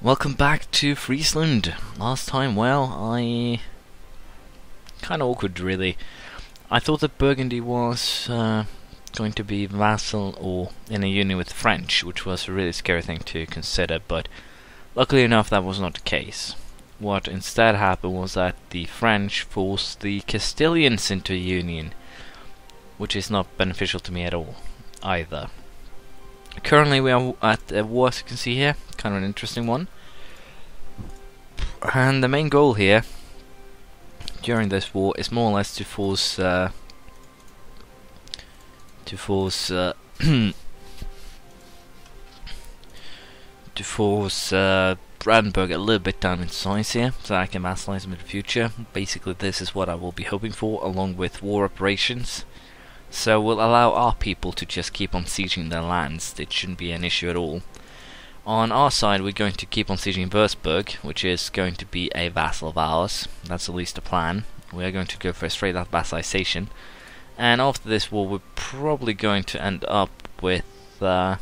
Welcome back to Friesland. Last time, well, I... kinda awkward, really. I thought that Burgundy was going to be vassal or in a union with the French, which was a really scary thing to consider, but luckily enough that was not the case. What instead happened was that the French forced the Castilians into a union, which is not beneficial to me at all, either. Currently we are at a war, as you can see here, kind of an interesting one. And the main goal here, during this war, is more or less to force Brandenburg a little bit down in size here, so I can vassalize them in the future. Basically this is what I will be hoping for, along with war operations. So we'll allow our people to just keep on sieging their lands. It shouldn't be an issue at all. On our side we're going to keep on sieging Würzburg, which is going to be a vassal of ours. That's at least the plan. We are going to go for a straight up vassalization. And after this war we're probably going to end up with a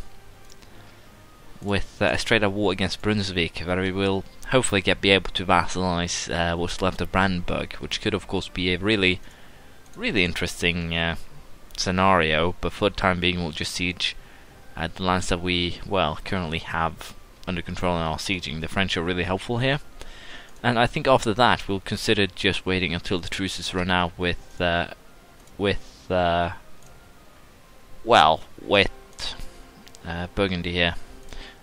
straight up war against Brunswick, where we will hopefully be able to vassalize what's left of Brandenburg, which could of course be a really interesting scenario, but for the time being we'll just siege at the lands that we, well, currently have under control in our sieging. The French are really helpful here, and I think after that we'll consider just waiting until the truces run out with Burgundy here.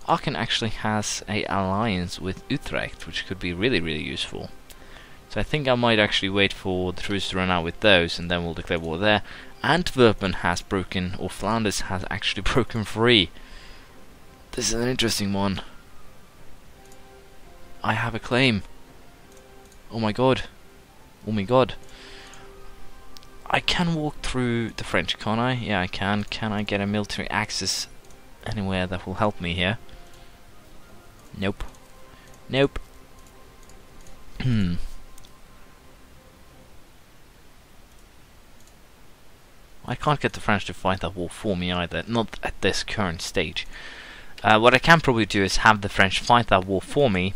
Aachen actually has an alliance with Utrecht, which could be really useful. So I think I might actually wait for the truce to run out with those, and then we'll declare war there. Antwerpen has broken, or Flanders has actually broken free. This is an interesting one. I have a claim. Oh my god. Oh my god. I can walk through the French, can't I? Yeah, I can. Can I get a military access anywhere that will help me here? Nope. Nope. I can't get the French to fight that war for me either, not at this current stage. What I can probably do is have the French fight that war for me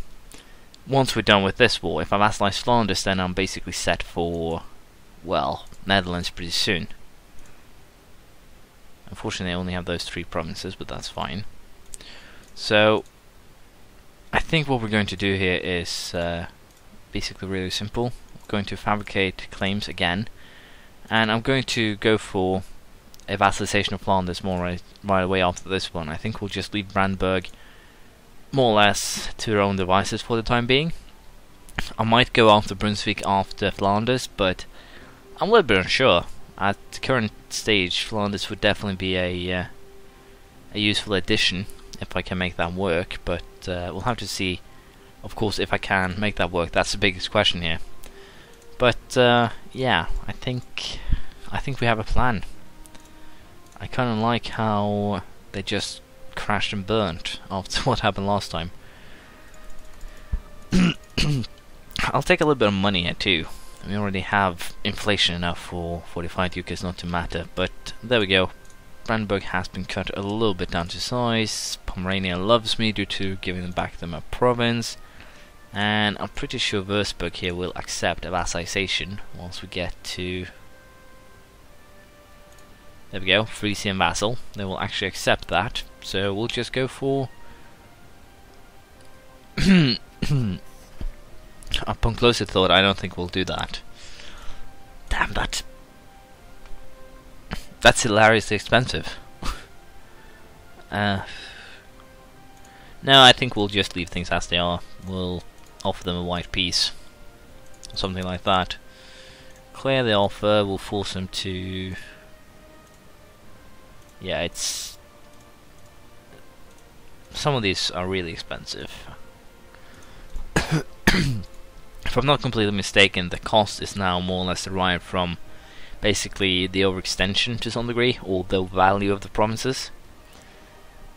once we're done with this war. If I vassalize Flanders, then I'm basically set for, well, Netherlands pretty soon. Unfortunately I only have those 3 provinces, but that's fine. So I think what we're going to do here is basically really simple. We're going to fabricate claims again, and I'm going to go for a vassalization of Flanders right away after this one. I think we'll just leave Brandenburg more or less to their own devices for the time being. I might go after Brunswick after Flanders, but I'm a little bit unsure. At the current stage, Flanders would definitely be a useful addition if I can make that work, but we'll have to see, of course, if I can make that work. That's the biggest question here. But yeah, I think we have a plan. I kind of like how they just crashed and burnt after what happened last time. I'll take a little bit of money here too. We already have inflation enough for 45 ducats not to matter, but there we go. Brandenburg has been cut a little bit down to size. Pomerania loves me due to giving them back a province. And I'm pretty sure Würzburg here will accept a vassalization once we get to... There we go, Frisian vassal. They will actually accept that. So we'll just go for... Upon closer thought, I don't think we'll do that. Damn, that's hilariously expensive. No, I think we'll just leave things as they are. We'll offer them a white peace, something like that. Clear the offer. We'll force them to... Yeah, it's... Some of these are really expensive. If I'm not completely mistaken, the cost is now more or less derived from basically the overextension to some degree, or the value of the provinces.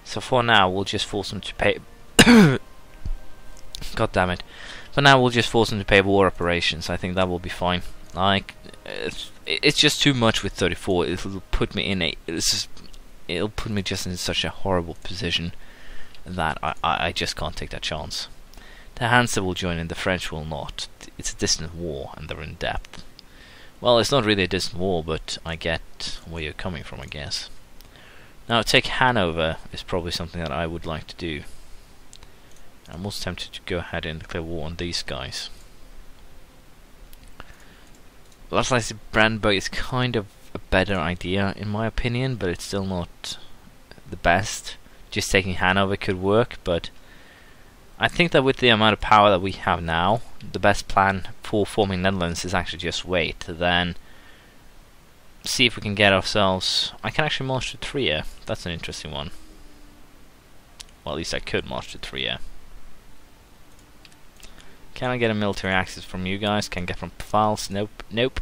So for now, we'll just force them to pay... God damn it. For now, we'll just force them to pay war operations. I think that will be fine. Like, it's just too much with 34. It'll put me in it'll put me just in such a horrible position that I just can't take that chance. The Hansa will join in, the French will not. It's a distant war, and they're in depth. Well, it's not really a distant war, but I get where you're coming from, I guess. Now, take Hanover is probably something that I would like to do. I'm also tempted to go ahead and declare war on these guys. Last I see, Brandenburg is kind of a better idea, in my opinion, but it's still not the best. Just taking Hanover could work, but I think that with the amount of power that we have now, the best plan for forming Netherlands is actually just wait, then see if we can get ourselves... I can actually march to Trier. That's an interesting one. Well, at least I could march to Trier. Can I get a military access from you guys? Can I get from Pfalz? Nope. Nope.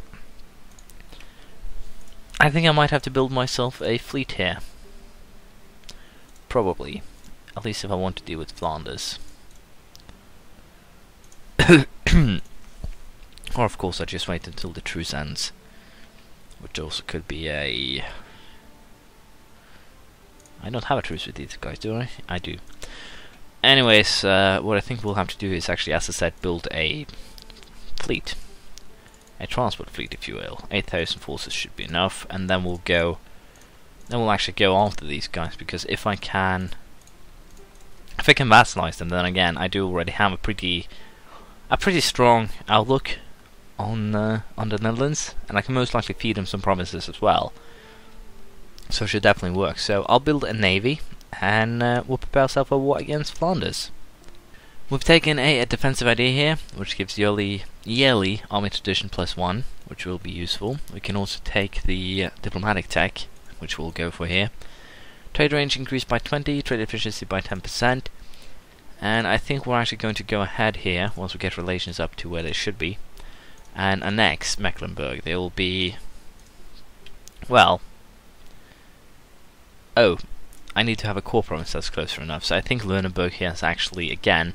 I think I might have to build myself a fleet here. Probably. At least if I want to deal with Flanders. Or of course I just wait until the truce ends, which also could be a... I don't have a truce with these guys, do I? I do. Anyways, what I think we'll have to do is actually, as I said, build a fleet. A transport fleet, if you will. 8,000 forces should be enough, and then we'll go... Then we'll actually go after these guys, because if I can vassalize them, then again, I do already have a pretty strong outlook on the Netherlands, and I can most likely feed them some provinces as well. So it should definitely work. So I'll build a navy, and we'll prepare ourselves for war against Flanders. We've taken a defensive idea here, which gives yearly army tradition +1, which will be useful. We can also take the diplomatic tech, which we'll go for here. Trade range increased by 20, trade efficiency by 10%. And I think we're actually going to go ahead here, once we get relations up to where they should be, and annex Mecklenburg. They will be... well... oh, I need to have a core province that's closer enough, so I think Lüneburg here has actually, again,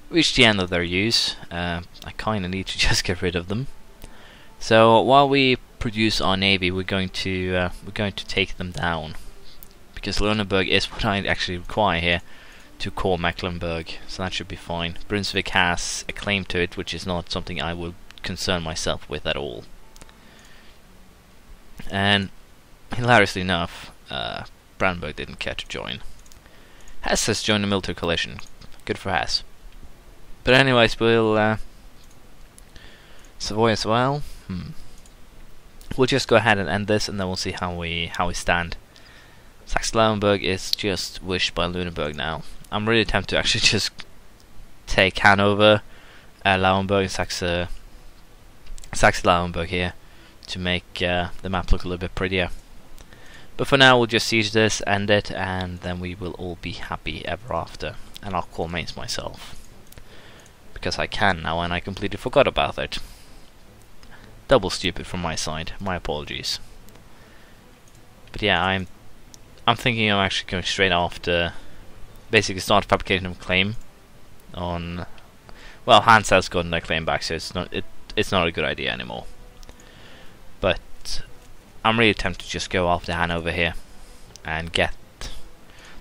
reached the end of their use. I kinda need to just get rid of them. So, while we produce our navy, we're going to take them down. Because Lüneburg is what I actually require here to core Mecklenburg, so that should be fine. Brunswick has a claim to it, which is not something I will concern myself with at all. And hilariously enough, Brandenburg didn't care to join. Hesse has joined the military coalition. Good for Hesse. But anyways, we'll Savoy as well. We'll just go ahead and end this, and then we'll see how we stand. Saxe-Lauenburg is just wished by Lüneburg now. I'm really tempted to actually just take Hanover, Lauenburg, and Saxe-Lauenburg here to make the map look a little bit prettier. But for now, we'll just siege this, end it, and then we will all be happy ever after. And I'll call Mainz myself, because I can now, and I completely forgot about it. Double stupid from my side. My apologies. But yeah, I'm thinking I'm actually going straight after, basically start fabricating a claim on. Well, Hansa's gotten their claim back, so it's not a good idea anymore. But I'm really tempted to just go after Hanover here and get.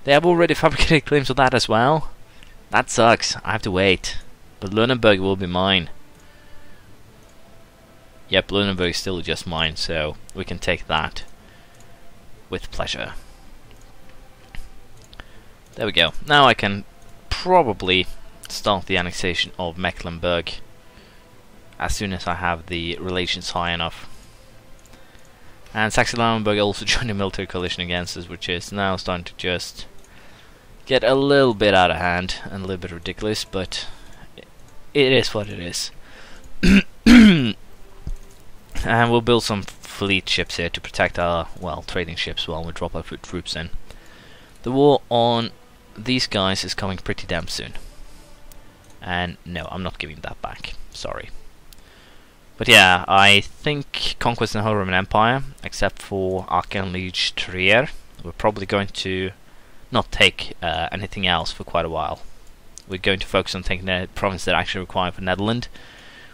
They have already fabricated claims on that as well. That sucks. I have to wait. But Lüneburg will be mine. Yep, Lüneburg is still just mine, so we can take that with pleasure. There we go. Now I can probably start the annexation of Mecklenburg as soon as I have the relations high enough. And Saxe-Lauenburg also joined a military coalition against us, which is now starting to just get a little bit out of hand and a little bit ridiculous, but it is what it is. And we'll build some fleet ships here to protect our, well, trading ships while we drop our troops in. The war on these guys is coming pretty damn soon. And no, I'm not giving that back. Sorry. But yeah, I think conquest in the whole Roman Empire, except for Aachen, Liege, Trier, we're probably going to not take anything else for quite a while. We're going to focus on taking the province that actually require for Netherlands,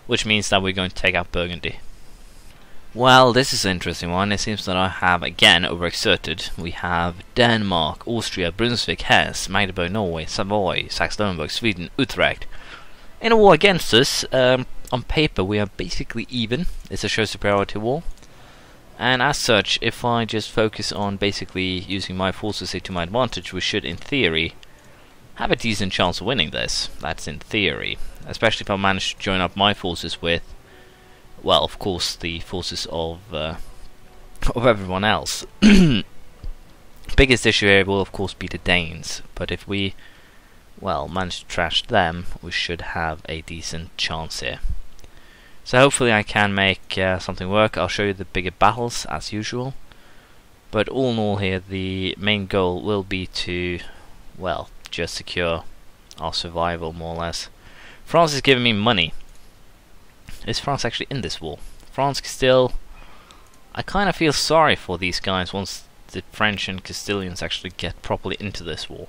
which means that we're going to take out Burgundy. Well, this is an interesting one. It seems that I have again overexerted. We have Denmark, Austria, Brunswick, Hesse, Magdeburg, Norway, Savoy, Saxe-Lauenburg, Sweden, Utrecht in a war against us. On paper we are basically even. It's a show superiority war, and as such, if I just focus on basically using my forces to my advantage, we should in theory have a decent chance of winning this. That's in theory, especially if I manage to join up my forces with, well, of course, the forces of everyone else. Biggest issue here will of course be the Danes, but if we, well, manage to trash them, we should have a decent chance here. So hopefully I can make something work. I'll show you the bigger battles as usual, but all in all here, the main goal will be to, well, just secure our survival more or less. France is giving me money. Is France actually in this war? France still... I kind of feel sorry for these guys once the French and Castilians actually get properly into this war.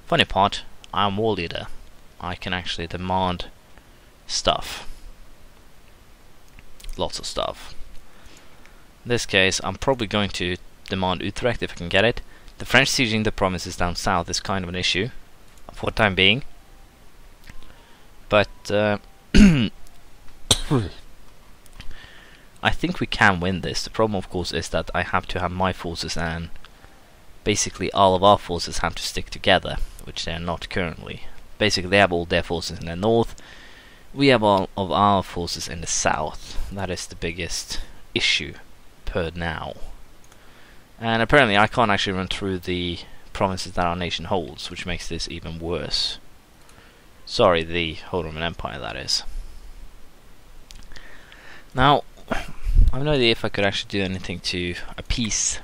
Funny part, I'm war leader. I can actually demand stuff. Lots of stuff. In this case, I'm probably going to demand Utrecht if I can get it. The French sieging the provinces down south is kind of an issue for the time being. But I think we can win this. The problem, of course, is that I have to have my forces and basically all of our forces have to stick together, which they're not currently. Basically, they have all their forces in the north. We have all of our forces in the south. That is the biggest issue per now. And apparently I can't actually run through the provinces that our nation holds, which makes this even worse. Sorry, the Holy Roman Empire, that is. Now, I have no idea if I could actually do anything to appease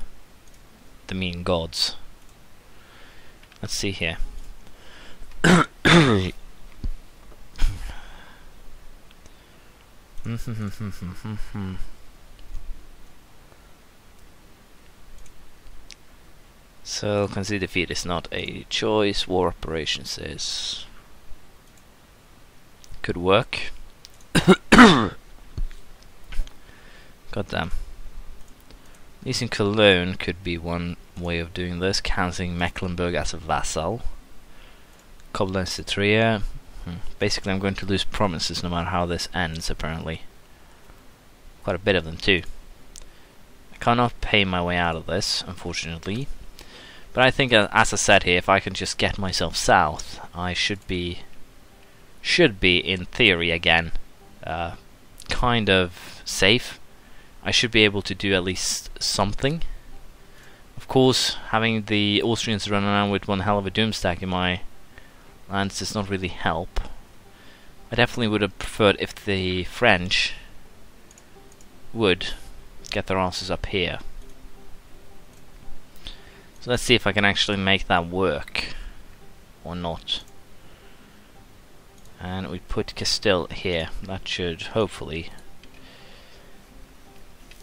the mean gods. Let's see here. So, concede defeat is not a choice. War operations is... could work. Goddamn. Using Cologne could be one way of doing this. Cancelling Mecklenburg as a vassal. Koblenz to Trier. Basically, I'm going to lose provinces no matter how this ends, apparently. Quite a bit of them, too. I cannot pay my way out of this, unfortunately. But I think, as I said here, if I can just get myself south, I should be, in theory, again, kind of safe. I should be able to do at least something. Of course, having the Austrians run around with one hell of a doomstack in my lands does not really help. I definitely would have preferred if the French would get their asses up here. So let's see if I can actually make that work or not. And we put Castile here. That should hopefully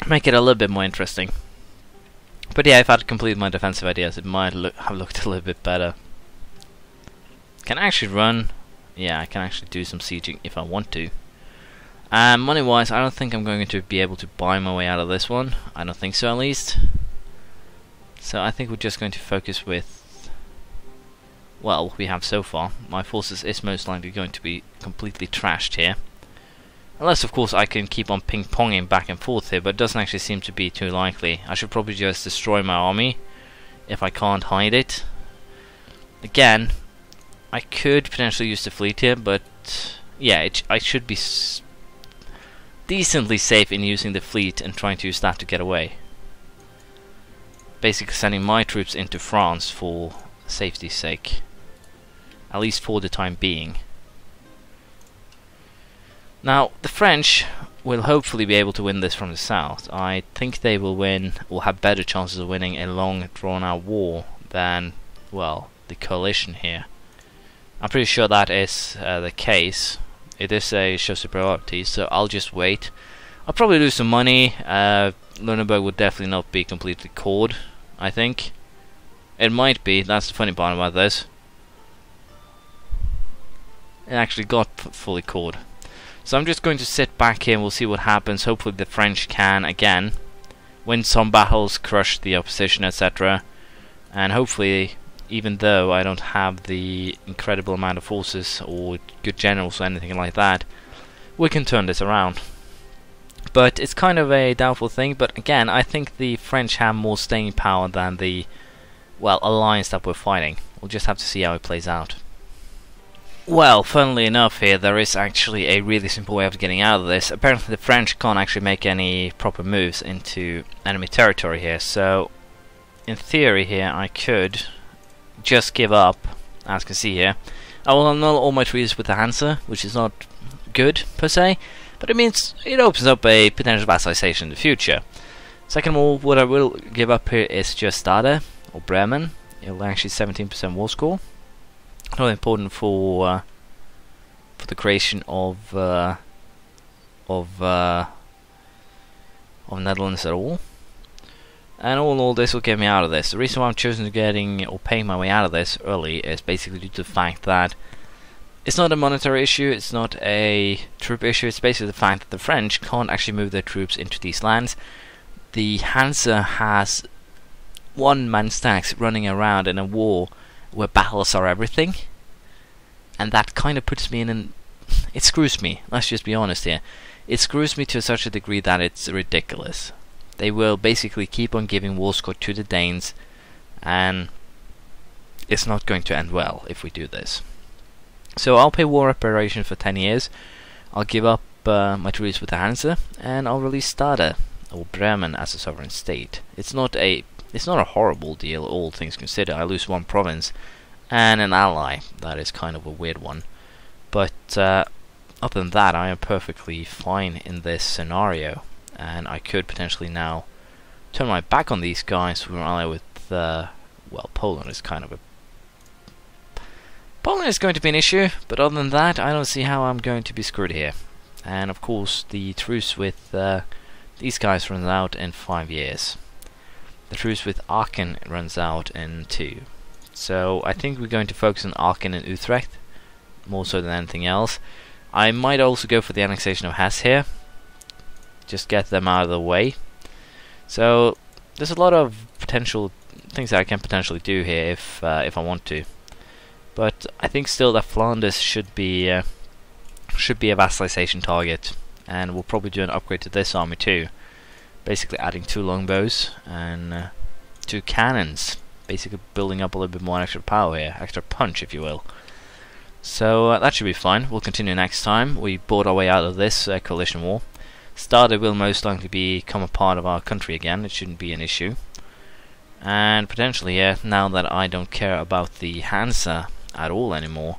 make it a little bit more interesting. But yeah, if I'd completed my defensive ideas, it might have looked a little bit better. Can I actually run? Yeah, I can actually do some sieging if I want to. Money wise, I don't think I'm going to be able to buy my way out of this one. I don't think so, at least. So I think we're just going to focus with, well, what we have so far. My forces is most likely going to be completely trashed here. Unless, of course, I can keep on ping-ponging back and forth here, but it doesn't actually seem to be too likely. I should probably just destroy my army if I can't hide it. Again, I could potentially use the fleet here, but yeah, I should be decently safe in using the fleet and trying to use that to get away. Basically sending my troops into France for safety's sake. At least for the time being. Now, the French will hopefully be able to win this from the south. I think they will win, or have better chances of winning, a long drawn-out war than, well, the coalition here. I'm pretty sure that is the case. It is a show superiority, so I'll just wait. I'll probably lose some money. Lüneburg would definitely not be completely cored, I think. It might be, that's the funny part about this. It actually got fully cored. So I'm just going to sit back here and we'll see what happens. Hopefully the French can again win some battles, crush the opposition, etc. And hopefully, even though I don't have the incredible amount of forces or good generals or anything like that, we can turn this around. But it's kind of a doubtful thing, but again, I think the French have more staying power than the, well, alliance that we're fighting. We'll just have to see how it plays out. Well, funnily enough here, there is actually a really simple way of getting out of this. Apparently the French can't actually make any proper moves into enemy territory here, so in theory here I could just give up, as you can see here. I will annul all my treaties with the Hansa, which is not good per se, but it means it opens up a potential vassalization in the future. Second of all, what I will give up here is just Stade, or Bremen. It'll actually 17% war score. Not important for the creation of Netherlands at all. And all this will get me out of this. The reason why I'm choosing to getting or paying my way out of this early is basically due to the fact that it's not a monetary issue, it's not a troop issue, it's basically the fact that the French can't actually move their troops into these lands. The Hansa has one-man stacks running around in a war where battles are everything, and that kind of puts me in an... it screws me, let's just be honest here. It screws me to such a degree that it's ridiculous. They will basically keep on giving war score to the Danes, and it's not going to end well if we do this. So I'll pay war reparation for 10 years, I'll give up my treaties with the Hansa, and I'll release Stade, or Bremen, as a sovereign state. It's not a horrible deal, all things considered. I lose one province and an ally. That is kind of a weird one. But other than that, I am perfectly fine in this scenario. And I could potentially now turn my back on these guys. We're allied with, well, Poland is kind of a... Poland is going to be an issue, but other than that, I don't see how I'm going to be screwed here. And of course, the truce with these guys runs out in 5 years. The truce with Aachen runs out in 2. So I think we're going to focus on Aachen and Utrecht, more so than anything else. I might also go for the annexation of Hesse here. Just get them out of the way. So there's a lot of potential things that I can potentially do here if I want to. But I think still that Flanders should be a vassalization target, and we'll probably do an upgrade to this army too. Basically adding 2 longbows and 2 cannons, basically building up a little bit more extra power here, extra punch if you will. So that should be fine. We'll continue next time. We bought our way out of this coalition war. Stade will most likely become a part of our country again, it shouldn't be an issue. And potentially, yeah, now that I don't care about the Hansa at all anymore,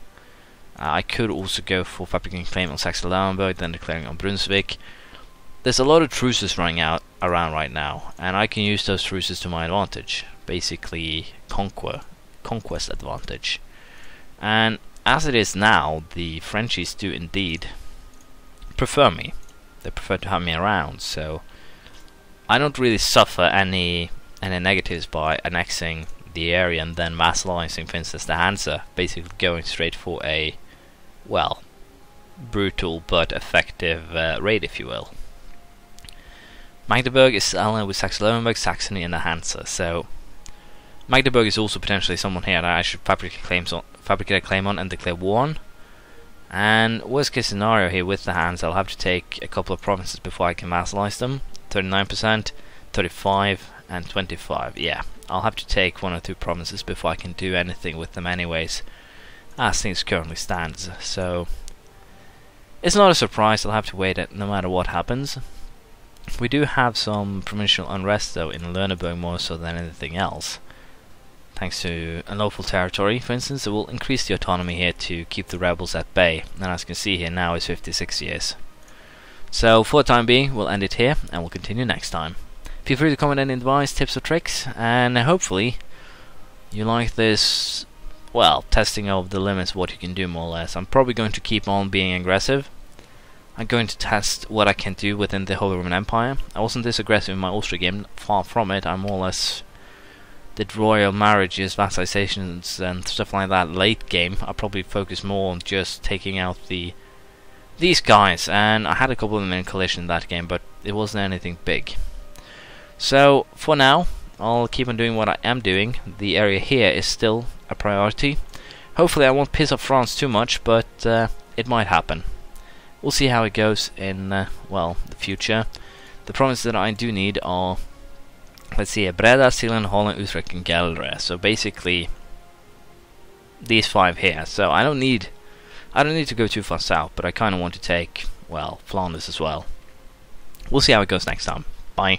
I could also go for fabricating claim on Saxe-Lauenburg, then declaring on Brunswick. There's a lot of truces running around right now, and I can use those truces to my advantage. Basically, conquest advantage. And as it is now, the Frenchies do indeed prefer me. They prefer to have me around, so I don't really suffer any negatives by annexing the area and then vassalizing, for instance, the Hansa, basically going straight for a, well, brutal but effective raid, if you will. Magdeburg is allied with Saxe-Lauenburg, Saxony, and the Hansa, so Magdeburg is also potentially someone here that I should fabricate a claim on and declare war on. And worst case scenario here with the Hansa, I'll have to take a couple of provinces before I can vassalize them. 39%, 35, and 25. Yeah, I'll have to take 1 or 2 provinces before I can do anything with them anyways, as things currently stands. So it's not a surprise, I'll have to wait no matter what happens. We do have some provincial unrest though in Lüneburg, more so than anything else. Thanks to unlawful territory, for instance, it will increase the autonomy here to keep the rebels at bay, and as you can see here now is 56 years. So for the time being, we'll end it here, and we'll continue next time. Feel free to comment any advice, tips or tricks, and hopefully you like this, well, testing of the limits, what you can do more or less. I'm probably going to keep on being aggressive. I'm going to test what I can do within the Holy Roman Empire. I wasn't this aggressive in my Austria game, far from it. I'm more or less did royal marriages, vassalizations and stuff like that late game. I'll probably focus more on just taking out the these guys, and I had a couple of them in collision in that game, but it wasn't anything big. So for now, I'll keep on doing what I am doing. The area here is still a priority. Hopefully I won't piss off France too much, but it might happen. We'll see how it goes in, well, the future. The provinces that I do need are, let's see, Breda, Zeeland, Holland, Utrecht, and Gelre. So basically, these 5 here. So I don't need to go too far south, but I kind of want to take, well, Flanders as well. We'll see how it goes next time. Bye.